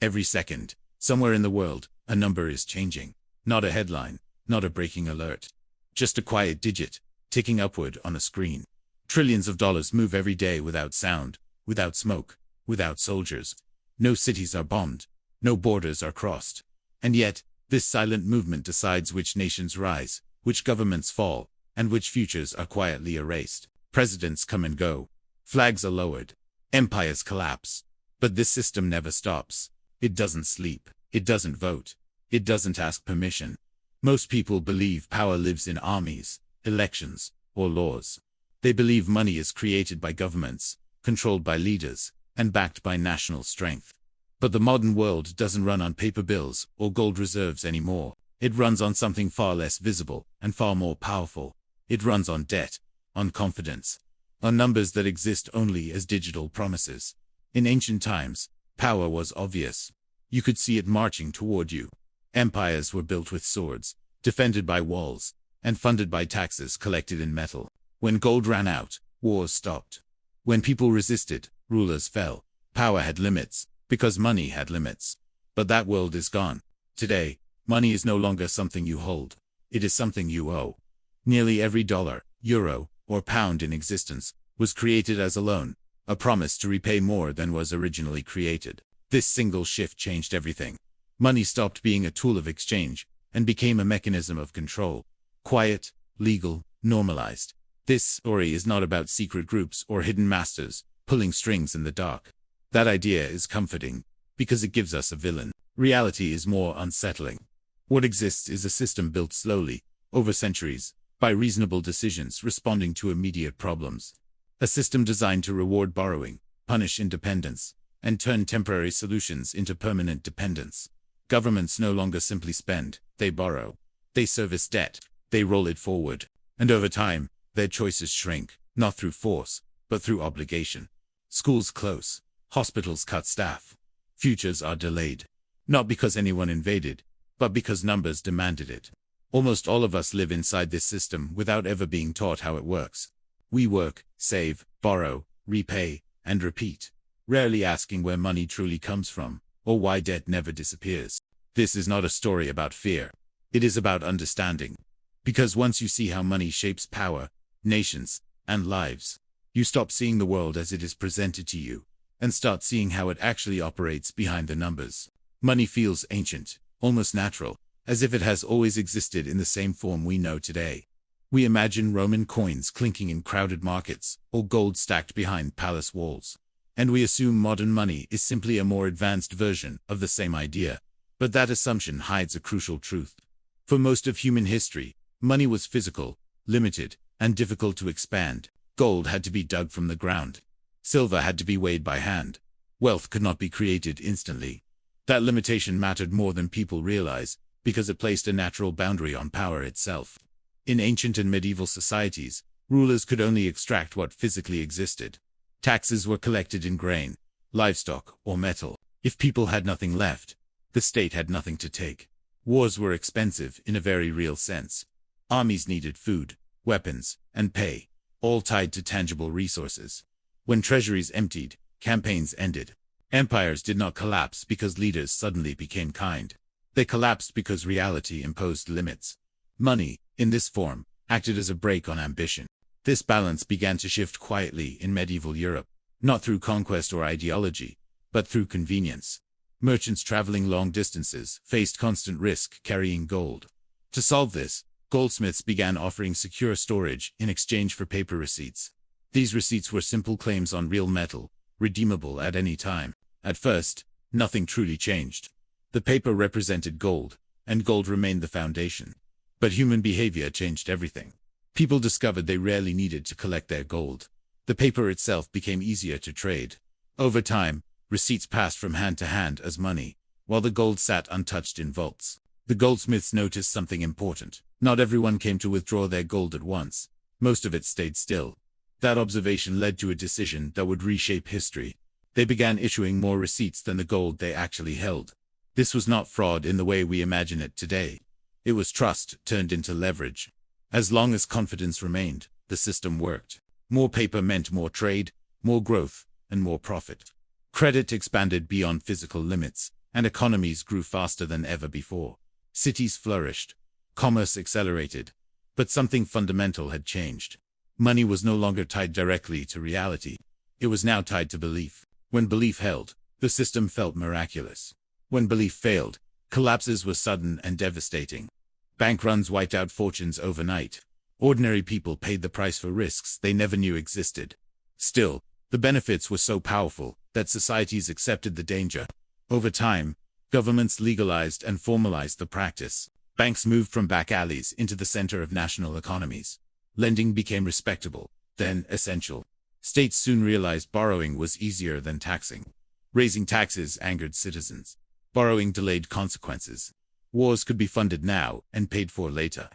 Every second, somewhere in the world, a number is changing. Not a headline, not a breaking alert. Just a quiet digit, ticking upward on a screen. Trillions of dollars move every day without sound, without smoke, without soldiers. No cities are bombed, no borders are crossed. And yet, this silent movement decides which nations rise, which governments fall, and which futures are quietly erased. Presidents come and go. Flags are lowered. Empires collapse. But this system never stops. It doesn't sleep. It doesn't vote. It doesn't ask permission. Most people believe power lives in armies, elections, or laws. They believe money is created by governments, controlled by leaders, and backed by national strength. But the modern world doesn't run on paper bills or gold reserves anymore. It runs on something far less visible and far more powerful. It runs on debt, on confidence, on numbers that exist only as digital promises. In ancient times, power was obvious. You could see it marching toward you. Empires were built with swords, defended by walls, and funded by taxes collected in metal. When gold ran out, wars stopped. When people resisted, rulers fell. Power had limits, because money had limits. But that world is gone. Today, money is no longer something you hold. It is something you owe. Nearly every dollar, euro, or pound in existence was created as a loan, a promise to repay more than was originally created. This single shift changed everything. Money stopped being a tool of exchange and became a mechanism of control. Quiet, legal, normalized. This story is not about secret groups or hidden masters pulling strings in the dark. That idea is comforting because it gives us a villain. Reality is more unsettling. What exists is a system built slowly, over centuries, by reasonable decisions responding to immediate problems. A system designed to reward borrowing, punish independence, and turn temporary solutions into permanent dependence. Governments no longer simply spend, they borrow. They service debt, they roll it forward. And over time, their choices shrink, not through force, but through obligation. Schools close, hospitals cut staff. Futures are delayed. Not because anyone invaded, but because numbers demanded it. Almost all of us live inside this system without ever being taught how it works. We work, save, borrow, repay, and repeat, rarely asking where money truly comes from, or why debt never disappears. This is not a story about fear. It is about understanding. Because once you see how money shapes power, nations, and lives, you stop seeing the world as it is presented to you, and start seeing how it actually operates behind the numbers. Money feels ancient, almost natural, as if it has always existed in the same form we know today. We imagine Roman coins clinking in crowded markets, or gold stacked behind palace walls. And we assume modern money is simply a more advanced version of the same idea. But that assumption hides a crucial truth. For most of human history, money was physical, limited, and difficult to expand. Gold had to be dug from the ground. Silver had to be weighed by hand. Wealth could not be created instantly. That limitation mattered more than people realize, because it placed a natural boundary on power itself. In ancient and medieval societies, rulers could only extract what physically existed. Taxes were collected in grain, livestock, or metal. If people had nothing left, the state had nothing to take. Wars were expensive in a very real sense. Armies needed food, weapons, and pay, all tied to tangible resources. When treasuries emptied, campaigns ended. Empires did not collapse because leaders suddenly became kind. They collapsed because reality imposed limits. Money, in this form, acted as a brake on ambition. This balance began to shift quietly in medieval Europe, not through conquest or ideology, but through convenience. Merchants traveling long distances faced constant risk carrying gold. To solve this, goldsmiths began offering secure storage in exchange for paper receipts. These receipts were simple claims on real metal, redeemable at any time. At first, nothing truly changed. The paper represented gold, and gold remained the foundation. But human behavior changed everything. People discovered they rarely needed to collect their gold. The paper itself became easier to trade. Over time, receipts passed from hand to hand as money, while the gold sat untouched in vaults. The goldsmiths noticed something important. Not everyone came to withdraw their gold at once. Most of it stayed still. That observation led to a decision that would reshape history. They began issuing more receipts than the gold they actually held. This was not fraud in the way we imagine it today. It was trust turned into leverage. As long as confidence remained, the system worked. More paper meant more trade, more growth, and more profit. Credit expanded beyond physical limits, and economies grew faster than ever before. Cities flourished. Commerce accelerated. But something fundamental had changed. Money was no longer tied directly to reality. It was now tied to belief. When belief held, the system felt miraculous. When belief failed, collapses were sudden and devastating. Bank runs wiped out fortunes overnight. Ordinary people paid the price for risks they never knew existed. Still, the benefits were so powerful that societies accepted the danger. Over time, governments legalized and formalized the practice. Banks moved from back alleys into the center of national economies. Lending became respectable, then essential. States soon realized borrowing was easier than taxing. Raising taxes angered citizens. Borrowing delayed consequences. Wars could be funded now and paid for later.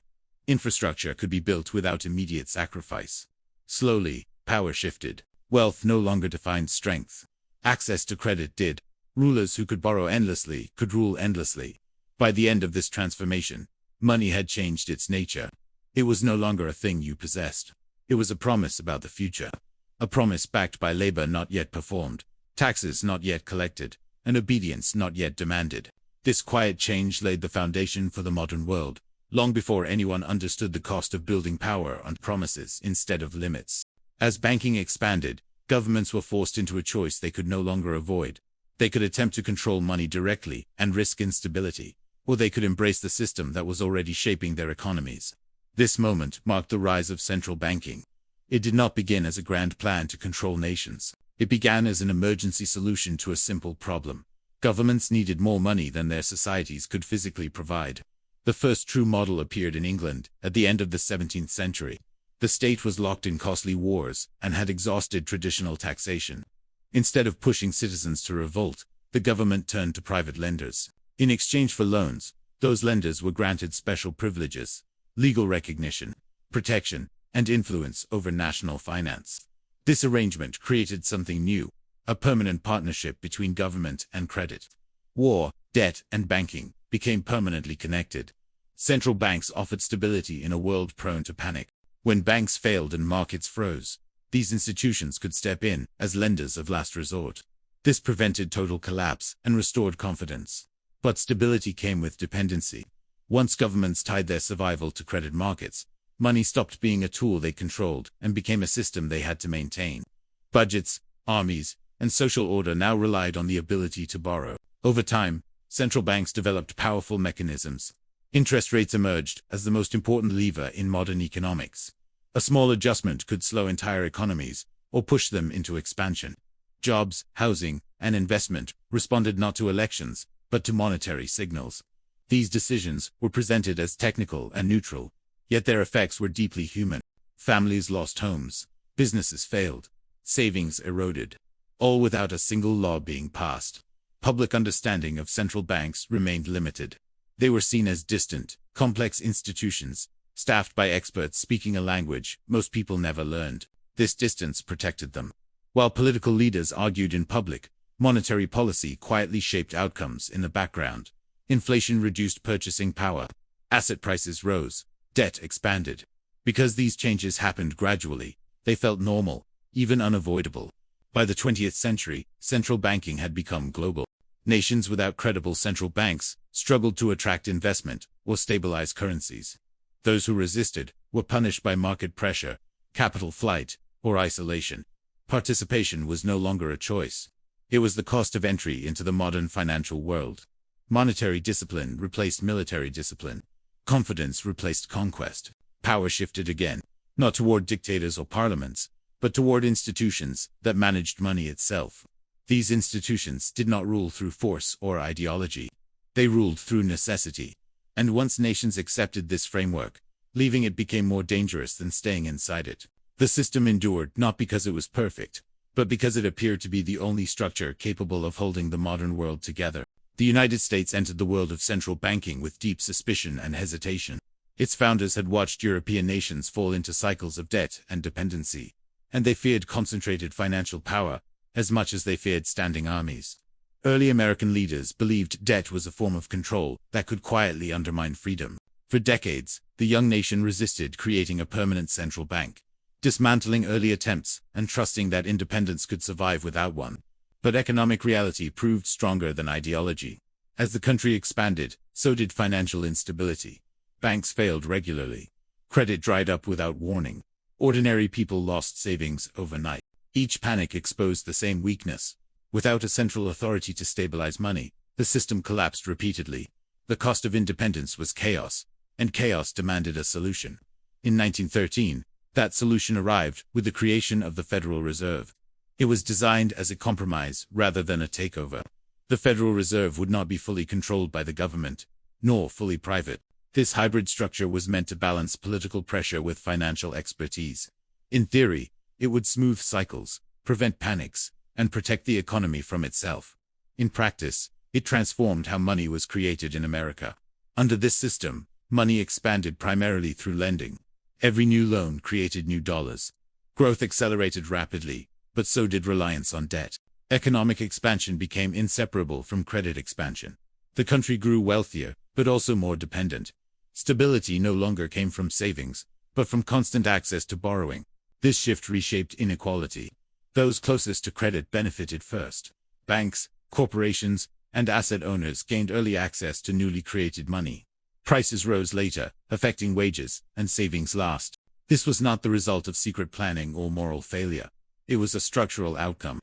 Infrastructure could be built without immediate sacrifice. Slowly, power shifted. Wealth no longer defined strength. Access to credit did. Rulers who could borrow endlessly could rule endlessly. By the end of this transformation, money had changed its nature. It was no longer a thing you possessed. It was a promise about the future. A promise backed by labor not yet performed, taxes not yet collected, and obedience not yet demanded. This quiet change laid the foundation for the modern world, long before anyone understood the cost of building power on promises instead of limits. As banking expanded, governments were forced into a choice they could no longer avoid. They could attempt to control money directly and risk instability, or they could embrace the system that was already shaping their economies. This moment marked the rise of central banking. It did not begin as a grand plan to control nations. It began as an emergency solution to a simple problem. Governments needed more money than their societies could physically provide. The first true model appeared in England at the end of the 17th century. The state was locked in costly wars and had exhausted traditional taxation. Instead of pushing citizens to revolt, the government turned to private lenders. In exchange for loans, those lenders were granted special privileges, legal recognition, protection, and influence over national finance. This arrangement created something new, a permanent partnership between government and credit. War, debt, and banking became permanently connected. Central banks offered stability in a world prone to panic. When banks failed and markets froze, these institutions could step in as lenders of last resort. This prevented total collapse and restored confidence. But stability came with dependency. Once governments tied their survival to credit markets, money stopped being a tool they controlled and became a system they had to maintain. Budgets, armies, and social order now relied on the ability to borrow. Over time, central banks developed powerful mechanisms. Interest rates emerged as the most important lever in modern economics. A small adjustment could slow entire economies or push them into expansion. Jobs, housing, and investment responded not to elections, but to monetary signals. These decisions were presented as technical and neutral, yet their effects were deeply human. Families lost homes, businesses failed, savings eroded, all without a single law being passed. Public understanding of central banks remained limited. They were seen as distant, complex institutions, staffed by experts speaking a language most people never learned. This distance protected them. While political leaders argued in public, monetary policy quietly shaped outcomes in the background. Inflation reduced purchasing power. Asset prices rose. Debt expanded. Because these changes happened gradually, they felt normal, even unavoidable. By the 20th century, central banking had become global. Nations without credible central banks struggled to attract investment or stabilize currencies. Those who resisted were punished by market pressure, capital flight, or isolation. Participation was no longer a choice. It was the cost of entry into the modern financial world. Monetary discipline replaced military discipline. Confidence replaced conquest. Power shifted again, not toward dictators or parliaments, but toward institutions that managed money itself. These institutions did not rule through force or ideology. They ruled through necessity. And once nations accepted this framework, leaving it became more dangerous than staying inside it. The system endured not because it was perfect, but because it appeared to be the only structure capable of holding the modern world together. The United States entered the world of central banking with deep suspicion and hesitation. Its founders had watched European nations fall into cycles of debt and dependency, and they feared concentrated financial power as much as they feared standing armies. Early American leaders believed debt was a form of control that could quietly undermine freedom. For decades, the young nation resisted creating a permanent central bank, dismantling early attempts and trusting that independence could survive without one. But economic reality proved stronger than ideology. As the country expanded, so did financial instability. Banks failed regularly. Credit dried up without warning. Ordinary people lost savings overnight. Each panic exposed the same weakness. Without a central authority to stabilize money, the system collapsed repeatedly. The cost of independence was chaos, and chaos demanded a solution. In 1913, that solution arrived with the creation of the Federal Reserve. It was designed as a compromise rather than a takeover. The Federal Reserve would not be fully controlled by the government, nor fully private. This hybrid structure was meant to balance political pressure with financial expertise. In theory, it would smooth cycles, prevent panics, and protect the economy from itself. In practice, it transformed how money was created in America. Under this system, money expanded primarily through lending. Every new loan created new dollars. Growth accelerated rapidly, but so did reliance on debt. Economic expansion became inseparable from credit expansion. The country grew wealthier, but also more dependent. Stability no longer came from savings, but from constant access to borrowing. This shift reshaped inequality. Those closest to credit benefited first. Banks, corporations, and asset owners gained early access to newly created money. Prices rose later, affecting wages and savings last. This was not the result of secret planning or moral failure. It was a structural outcome.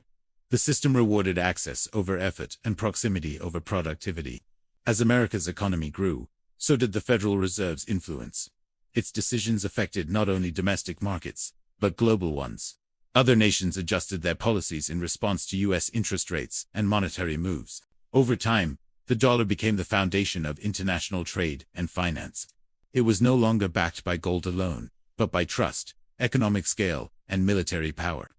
The system rewarded access over effort and proximity over productivity. As America's economy grew, so did the Federal Reserve's influence. Its decisions affected not only domestic markets, but global ones. Other nations adjusted their policies in response to U.S. interest rates and monetary moves. Over time, the dollar became the foundation of international trade and finance. It was no longer backed by gold alone, but by trust, economic scale, and military power.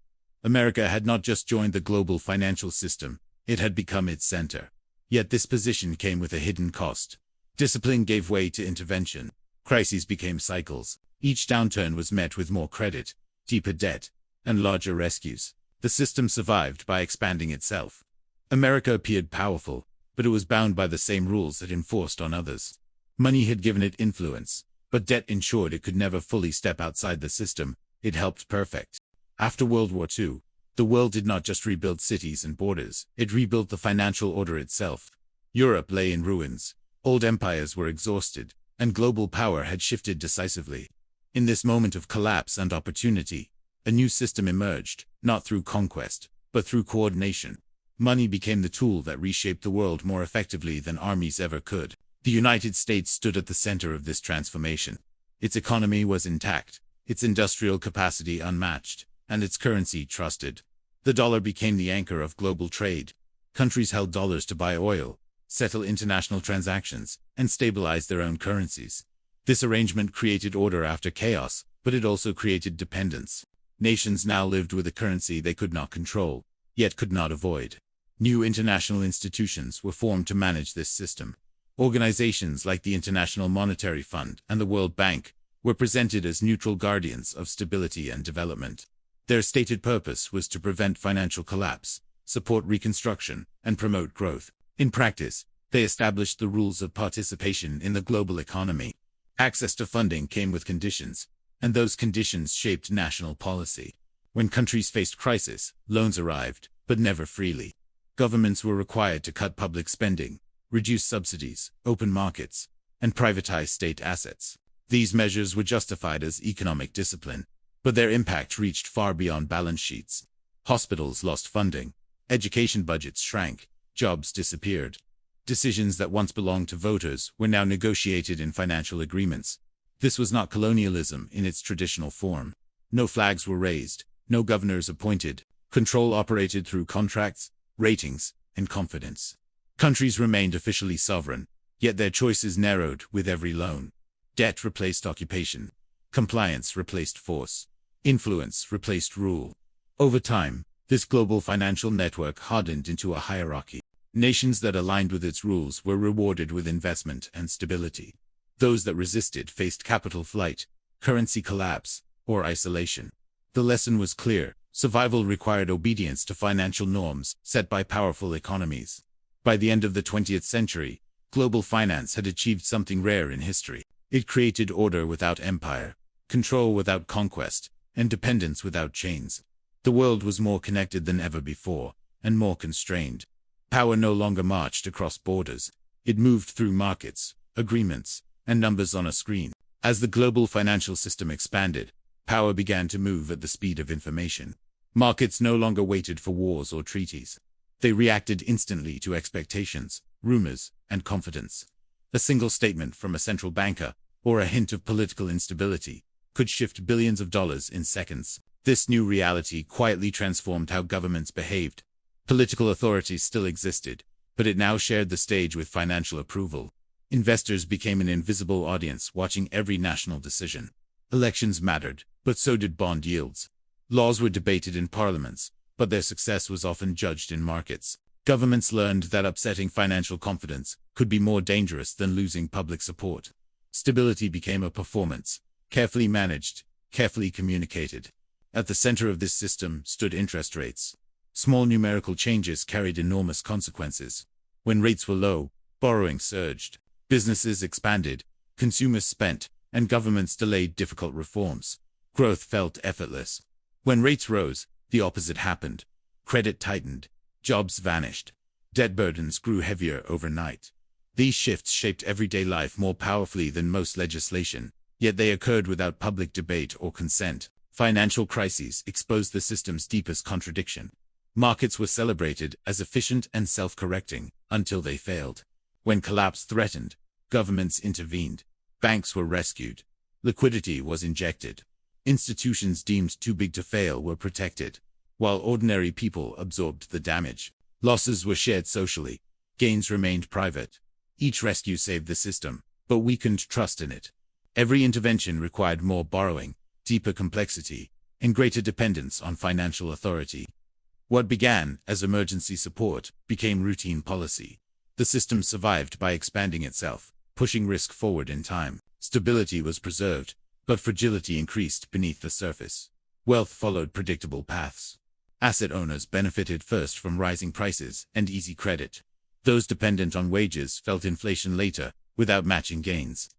America had not just joined the global financial system, it had become its center. Yet this position came with a hidden cost. Discipline gave way to intervention. Crises became cycles. Each downturn was met with more credit, deeper debt, and larger rescues. The system survived by expanding itself. America appeared powerful, but it was bound by the same rules that enforced on others. Money had given it influence, but debt ensured it could never fully step outside the system it helped perfect. After World War II, the world did not just rebuild cities and borders, it rebuilt the financial order itself. Europe lay in ruins. Old empires were exhausted, and global power had shifted decisively. In this moment of collapse and opportunity, a new system emerged, not through conquest, but through coordination. Money became the tool that reshaped the world more effectively than armies ever could. The United States stood at the center of this transformation. Its economy was intact, its industrial capacity unmatched, and its currency trusted. The dollar became the anchor of global trade. Countries held dollars to buy oil, settle international transactions, and stabilize their own currencies. This arrangement created order after chaos, but it also created dependence. Nations now lived with a currency they could not control, yet could not avoid. New international institutions were formed to manage this system. Organizations like the International Monetary Fund and the World Bank were presented as neutral guardians of stability and development. Their stated purpose was to prevent financial collapse, support reconstruction, and promote growth. In practice, they established the rules of participation in the global economy. Access to funding came with conditions, and those conditions shaped national policy. When countries faced crisis, loans arrived, but never freely. Governments were required to cut public spending, reduce subsidies, open markets, and privatize state assets. These measures were justified as economic discipline, but their impact reached far beyond balance sheets. Hospitals lost funding, education budgets shrank, jobs disappeared. Decisions that once belonged to voters were now negotiated in financial agreements. This was not colonialism in its traditional form. No flags were raised, no governors appointed. Control operated through contracts, ratings, and confidence. Countries remained officially sovereign, yet their choices narrowed with every loan. Debt replaced occupation. Compliance replaced force. Influence replaced rule. Over time, this global financial network hardened into a hierarchy. Nations that aligned with its rules were rewarded with investment and stability. Those that resisted faced capital flight, currency collapse, or isolation. The lesson was clear: survival required obedience to financial norms set by powerful economies. By the end of the 20th century, global finance had achieved something rare in history. It created order without empire, control without conquest, and dependence without chains. The world was more connected than ever before, and more constrained. Power no longer marched across borders. It moved through markets, agreements, and numbers on a screen. As the global financial system expanded, power began to move at the speed of information. Markets no longer waited for wars or treaties. They reacted instantly to expectations, rumors, and confidence. A single statement from a central banker, or a hint of political instability, could shift billions of dollars in seconds. This new reality quietly transformed how governments behaved. Political authorities still existed, but it now shared the stage with financial approval. Investors became an invisible audience watching every national decision. Elections mattered, but so did bond yields. Laws were debated in parliaments, but their success was often judged in markets. Governments learned that upsetting financial confidence could be more dangerous than losing public support. Stability became a performance, carefully managed, carefully communicated. At the center of this system stood interest rates. Small numerical changes carried enormous consequences. When rates were low, borrowing surged. Businesses expanded, consumers spent, and governments delayed difficult reforms. Growth felt effortless. When rates rose, the opposite happened. Credit tightened. Jobs vanished. Debt burdens grew heavier overnight. These shifts shaped everyday life more powerfully than most legislation, yet they occurred without public debate or consent. Financial crises exposed the system's deepest contradiction. Markets were celebrated as efficient and self-correcting until they failed. When collapse threatened, governments intervened. Banks were rescued. Liquidity was injected. Institutions deemed too big to fail were protected, while ordinary people absorbed the damage. Losses were shared socially. Gains remained private. Each rescue saved the system, but weakened trust in it. Every intervention required more borrowing, deeper complexity, and greater dependence on financial authority. What began as emergency support became routine policy. The system survived by expanding itself, pushing risk forward in time. Stability was preserved, but fragility increased beneath the surface. Wealth followed predictable paths. Asset owners benefited first from rising prices and easy credit. Those dependent on wages felt inflation later, without matching gains.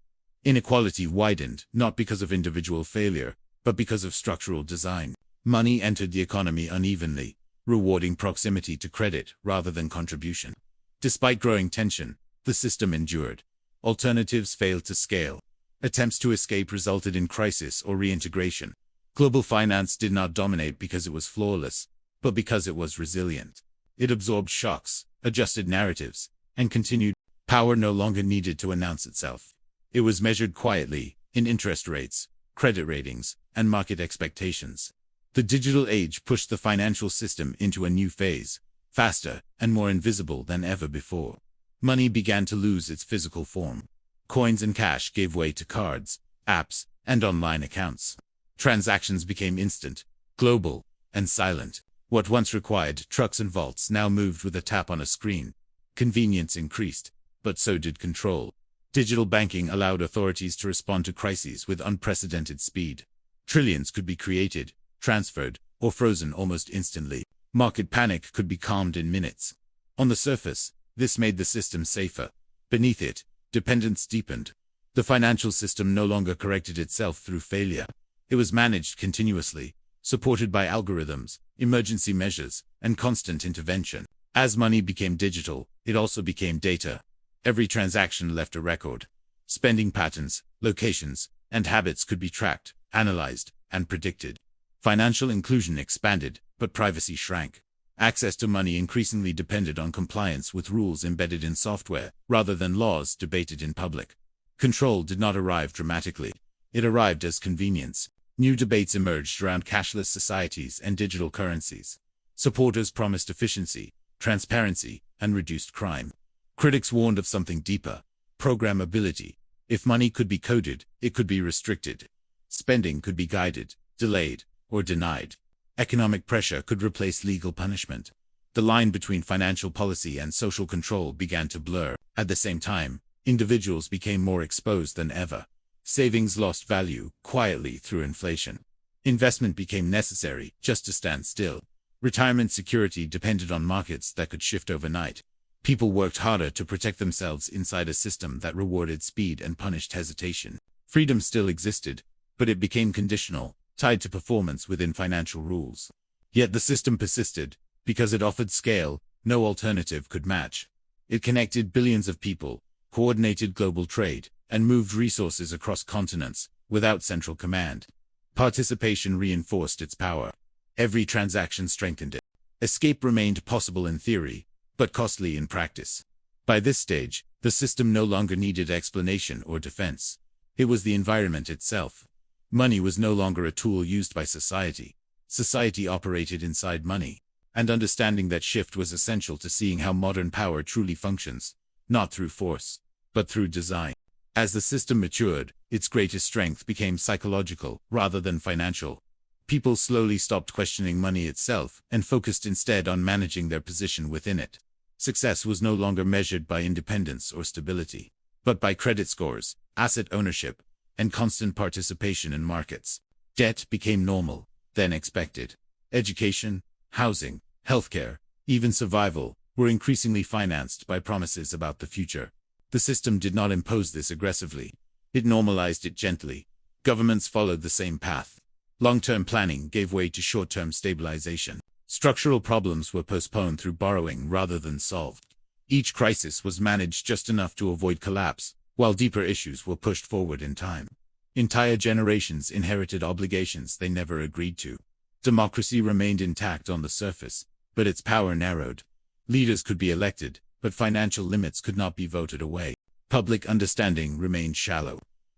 Inequality widened, not because of individual failure, but because of structural design. Money entered the economy unevenly, rewarding proximity to credit rather than contribution. Despite growing tension, the system endured. Alternatives failed to scale. Attempts to escape resulted in crisis or reintegration. Global finance did not dominate because it was flawless, but because it was resilient. It absorbed shocks, adjusted narratives, and continued. Power no longer needed to announce itself. It was measured quietly, in interest rates, credit ratings, and market expectations. The digital age pushed the financial system into a new phase, faster and more invisible than ever before. Money began to lose its physical form. Coins and cash gave way to cards, apps, and online accounts. Transactions became instant, global, and silent. What once required trucks and vaults now moved with a tap on a screen. Convenience increased, but so did control. Digital banking allowed authorities to respond to crises with unprecedented speed. Trillions could be created, transferred, or frozen almost instantly. Market panic could be calmed in minutes. On the surface, this made the system safer. Beneath it, dependence deepened. The financial system no longer corrected itself through failure. It was managed continuously, supported by algorithms, emergency measures, and constant intervention. As money became digital, it also became data. Every transaction left a record. Spending patterns, locations, and habits could be tracked, analyzed, and predicted. Financial inclusion expanded, but privacy shrank. Access to money increasingly depended on compliance with rules embedded in software, rather than laws debated in public. Control did not arrive dramatically. It arrived as convenience. New debates emerged around cashless societies and digital currencies. Supporters promised efficiency, transparency, and reduced crime. Critics warned of something deeper: programmability. If money could be coded, it could be restricted. Spending could be guided, delayed, or denied. Economic pressure could replace legal punishment. The line between financial policy and social control began to blur. At the same time, individuals became more exposed than ever. Savings lost value, quietly through inflation. Investment became necessary, just to stand still. Retirement security depended on markets that could shift overnight. People worked harder to protect themselves inside a system that rewarded speed and punished hesitation. Freedom still existed, but it became conditional, tied to performance within financial rules. Yet the system persisted, because it offered scale no alternative could match. It connected billions of people, coordinated global trade, and moved resources across continents without central command. Participation reinforced its power. Every transaction strengthened it. Escape remained possible in theory, but costly in practice. By this stage, the system no longer needed explanation or defense. It was the environment itself. Money was no longer a tool used by society. Society operated inside money. And understanding that shift was essential to seeing how modern power truly functions, not through force, but through design. As the system matured, its greatest strength became psychological rather than financial. People slowly stopped questioning money itself and focused instead on managing their position within it. Success was no longer measured by independence or stability, but by credit scores, asset ownership, and constant participation in markets. Debt became normal, then expected. Education, housing, healthcare, even survival, were increasingly financed by promises about the future. The system did not impose this aggressively. It normalized it gently. Governments followed the same path. Long-term planning gave way to short-term stabilization. Structural problems were postponed through borrowing rather than solved. Each crisis was managed just enough to avoid collapse, while deeper issues were pushed forward in time. Entire generations inherited obligations they never agreed to. Democracy remained intact on the surface, but its power narrowed. Leaders could be elected, but financial limits could not be voted away. Public understanding remained shallow.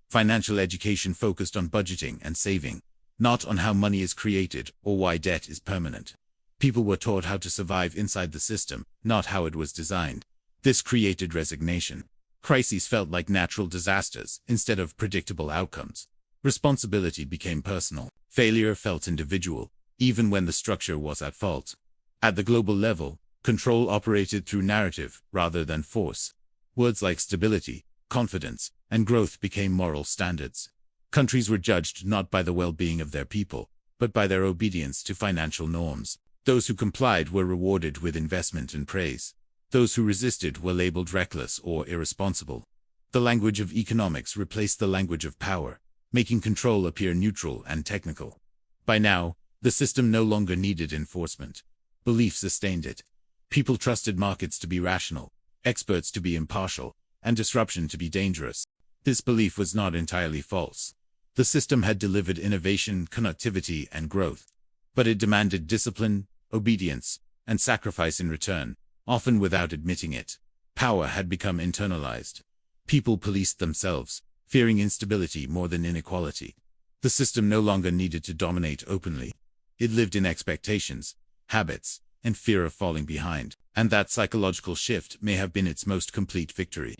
Financial education focused on budgeting and saving, not on how money is created or why debt is permanent. People were taught how to survive inside the system, not how it was designed. This created resignation. Crises felt like natural disasters instead of predictable outcomes. Responsibility became personal. Failure felt individual, even when the structure was at fault. At the global level, control operated through narrative rather than force. Words like stability, confidence, and growth became moral standards. Countries were judged not by the well-being of their people, but by their obedience to financial norms. Those who complied were rewarded with investment and praise. Those who resisted were labeled reckless or irresponsible. The language of economics replaced the language of power, making control appear neutral and technical. By now, the system no longer needed enforcement. Belief sustained it. People trusted markets to be rational, experts to be impartial, and disruption to be dangerous. This belief was not entirely false. The system had delivered innovation, connectivity, and growth. But it demanded discipline, obedience, and sacrifice in return, often without admitting it. Power had become internalized. People policed themselves, fearing instability more than inequality. The system no longer needed to dominate openly. It lived in expectations, habits, and fear of falling behind, and that psychological shift may have been its most complete victory.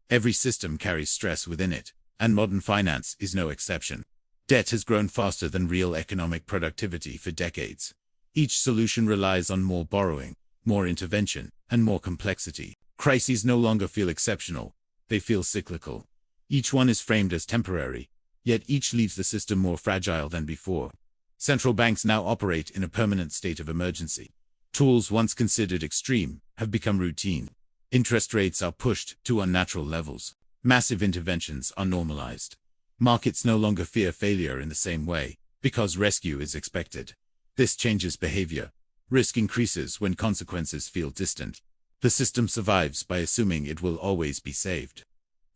Every system carries stress within it, and modern finance is no exception. Debt has grown faster than real economic productivity for decades. Each solution relies on more borrowing, more intervention, and more complexity. Crises no longer feel exceptional, they feel cyclical. Each one is framed as temporary, yet each leaves the system more fragile than before. Central banks now operate in a permanent state of emergency. Tools once considered extreme have become routine. Interest rates are pushed to unnatural levels. Massive interventions are normalized. Markets no longer fear failure in the same way, because rescue is expected. This changes behavior. Risk increases when consequences feel distant. The system survives by assuming it will always be saved.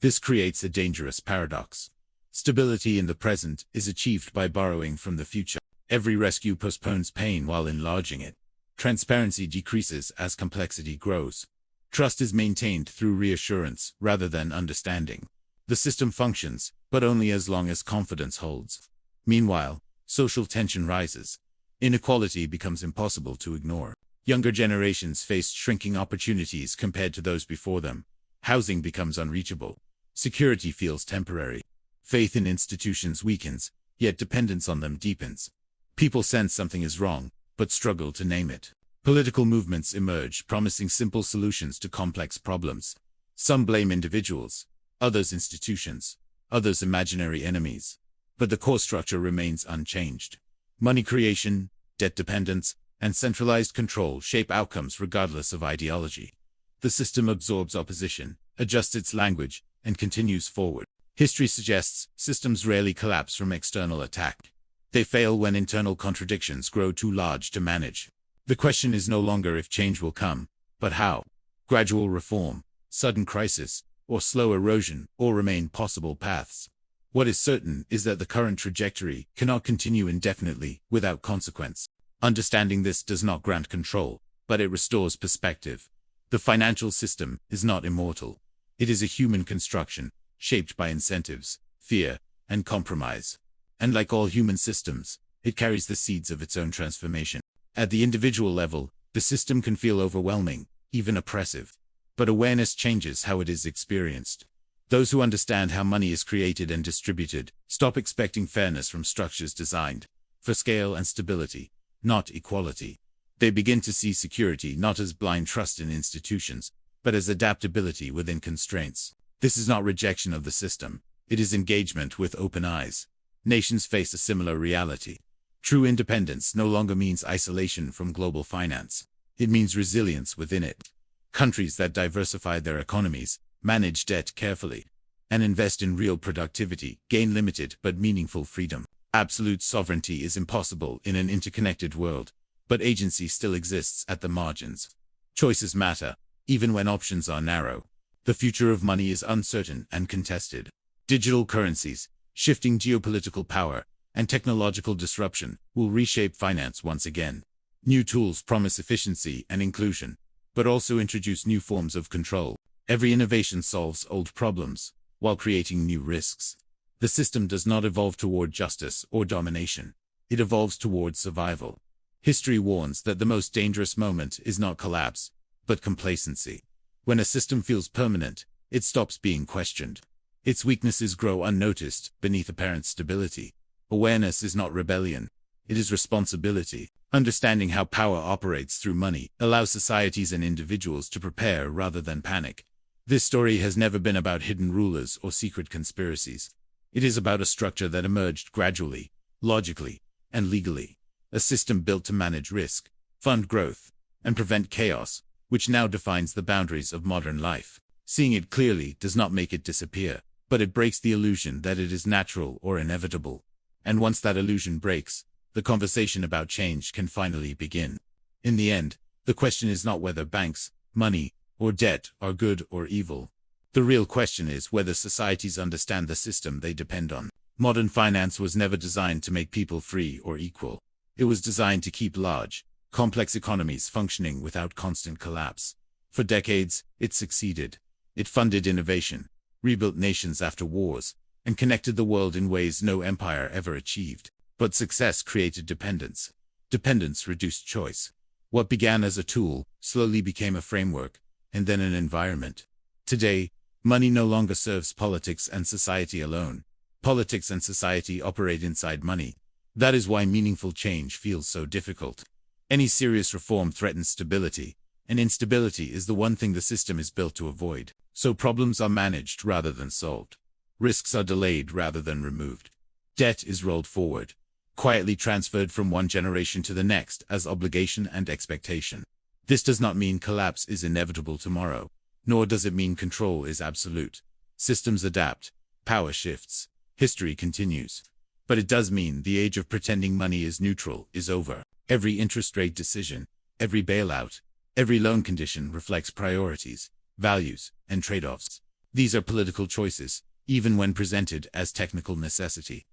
This creates a dangerous paradox. Stability in the present is achieved by borrowing from the future. Every rescue postpones pain while enlarging it. Transparency decreases as complexity grows. Trust is maintained through reassurance rather than understanding. The system functions, but only as long as confidence holds. Meanwhile, social tension rises. Inequality becomes impossible to ignore. Younger generations face shrinking opportunities compared to those before them. Housing becomes unreachable. Security feels temporary. Faith in institutions weakens, yet dependence on them deepens. People sense something is wrong, but struggle to name it. Political movements emerge promising simple solutions to complex problems. Some blame individuals, others institutions, others imaginary enemies. But the core structure remains unchanged. Money creation, debt dependence, and centralized control shape outcomes regardless of ideology. The system absorbs opposition, adjusts its language, and continues forward. History suggests systems rarely collapse from external attack. They fail when internal contradictions grow too large to manage. The question is no longer if change will come, but how. Gradual reform, sudden crisis, or slow erosion all remain possible paths. What is certain is that the current trajectory cannot continue indefinitely without consequence. Understanding this does not grant control, but it restores perspective. The financial system is not immortal. It is a human construction, shaped by incentives, fear, and compromise. And like all human systems, it carries the seeds of its own transformation. At the individual level, the system can feel overwhelming, even oppressive. But awareness changes how it is experienced. Those who understand how money is created and distributed stop expecting fairness from structures designed for scale and stability, not equality. They begin to see security not as blind trust in institutions, but as adaptability within constraints. This is not rejection of the system. It is engagement with open eyes. Nations face a similar reality. True independence no longer means isolation from global finance. It means resilience within it. Countries that diversify their economies, manage debt carefully, and invest in real productivity gain limited but meaningful freedom. Absolute sovereignty is impossible in an interconnected world, but agency still exists at the margins. Choices matter, even when options are narrow. The future of money is uncertain and contested. Digital currencies, shifting geopolitical power, and technological disruption will reshape finance once again. New tools promise efficiency and inclusion, but also introduce new forms of control. Every innovation solves old problems, while creating new risks. The system does not evolve toward justice or domination. It evolves toward survival. History warns that the most dangerous moment is not collapse, but complacency. When a system feels permanent, it stops being questioned. Its weaknesses grow unnoticed beneath apparent stability. Awareness is not rebellion. It is responsibility. Understanding how power operates through money allows societies and individuals to prepare rather than panic. This story has never been about hidden rulers or secret conspiracies. It is about a structure that emerged gradually, logically, and legally. A system built to manage risk, fund growth, and prevent chaos, which now defines the boundaries of modern life. Seeing it clearly does not make it disappear, but it breaks the illusion that it is natural or inevitable. And once that illusion breaks, the conversation about change can finally begin. In the end, the question is not whether banks, money, or debt are good or evil. The real question is whether societies understand the system they depend on. Modern finance was never designed to make people free or equal. It was designed to keep large, complex economies functioning without constant collapse. For decades, it succeeded. It funded innovation, rebuilt nations after wars, and connected the world in ways no empire ever achieved. But success created dependence. Dependence reduced choice. What began as a tool slowly became a framework, and then an environment. Today, money no longer serves politics and society alone. Politics and society operate inside money. That is why meaningful change feels so difficult. Any serious reform threatens stability, and instability is the one thing the system is built to avoid. So problems are managed rather than solved. Risks are delayed rather than removed. Debt is rolled forward, quietly transferred from one generation to the next as obligation and expectation. This does not mean collapse is inevitable tomorrow, nor does it mean control is absolute. Systems adapt, power shifts, history continues. But it does mean the age of pretending money is neutral is over. Every interest rate decision, every bailout, every loan condition reflects priorities, values, and trade-offs. These are political choices, even when presented as technical necessity.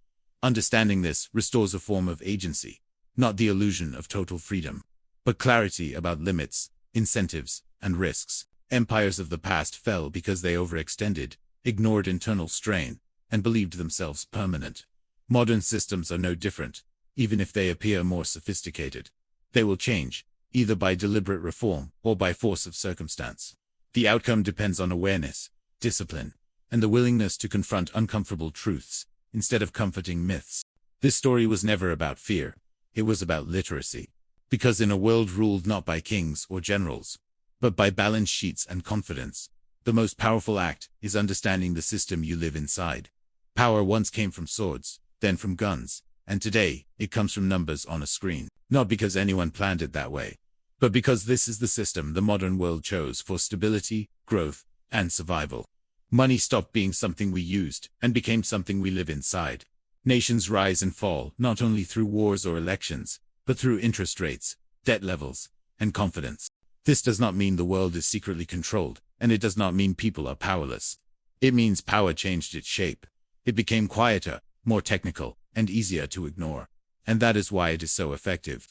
Understanding this restores a form of agency, not the illusion of total freedom, but clarity about limits, incentives, and risks. Empires of the past fell because they overextended, ignored internal strain, and believed themselves permanent. Modern systems are no different, even if they appear more sophisticated. They will change, either by deliberate reform or by force of circumstance. The outcome depends on awareness, discipline, and the willingness to confront uncomfortable truths, instead of comforting myths. This story was never about fear. It was about literacy. Because in a world ruled not by kings or generals, but by balance sheets and confidence, the most powerful act is understanding the system you live inside. Power once came from swords, then from guns, and today, it comes from numbers on a screen. Not because anyone planned it that way, but because this is the system the modern world chose for stability, growth, and survival. Money stopped being something we used and became something we live inside. Nations rise and fall not only through wars or elections, but through interest rates, debt levels, and confidence. This does not mean the world is secretly controlled, and it does not mean people are powerless. It means power changed its shape. It became quieter, more technical, and easier to ignore. And that is why it is so effective.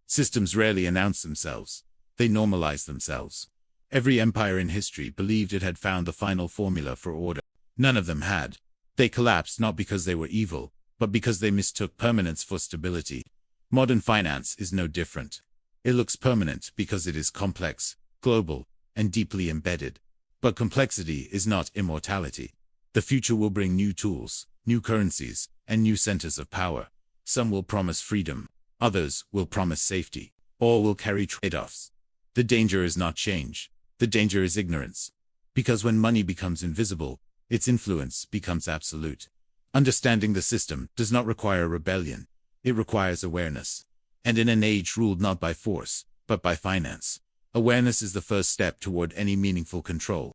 Systems rarely announce themselves. They normalize themselves. Every empire in history believed it had found the final formula for order. None of them had. They collapsed not because they were evil, but because they mistook permanence for stability. Modern finance is no different. It looks permanent because it is complex, global, and deeply embedded. But complexity is not immortality. The future will bring new tools, new currencies, and new centers of power. Some will promise freedom. Others will promise safety. All will carry trade-offs. The danger is not change. The danger is ignorance. Because when money becomes invisible, its influence becomes absolute. Understanding the system does not require rebellion. It requires awareness. And in an age ruled not by force, but by finance, awareness is the first step toward any meaningful control.